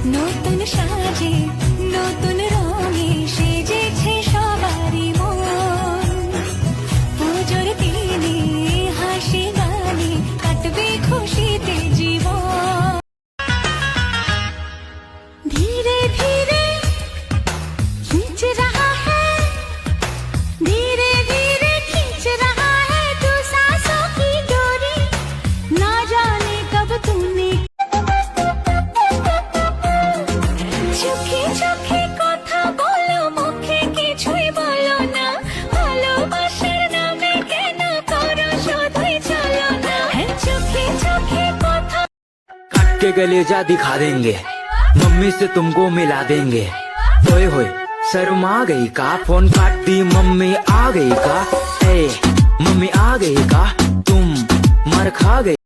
নতুন সাজে নতুন রঙে সেজেছে সবারই মন। পুজোর দিনে হাসি গানে কাটবে খুশিতে জীবন। ধীরে ধীরে खींच रहा है, धीरे धीरे खींच रहा है तू सांसों की डोरी, ना जाने कब तूने চোখে চোখে কথা বলো মুখে কিছুই বলো না, ভালোবাসার নামে কেন করো শুধুই চলো না। চোখে চোখে কথা काट के गलेजा दिखा देंगे, मम्मी से तुमको मिला देंगे। ओए होए शर्मा गई का, फोन काट दी मम्मी आ गई का। ए मम्मी आ गई का, तुम मार खा गई।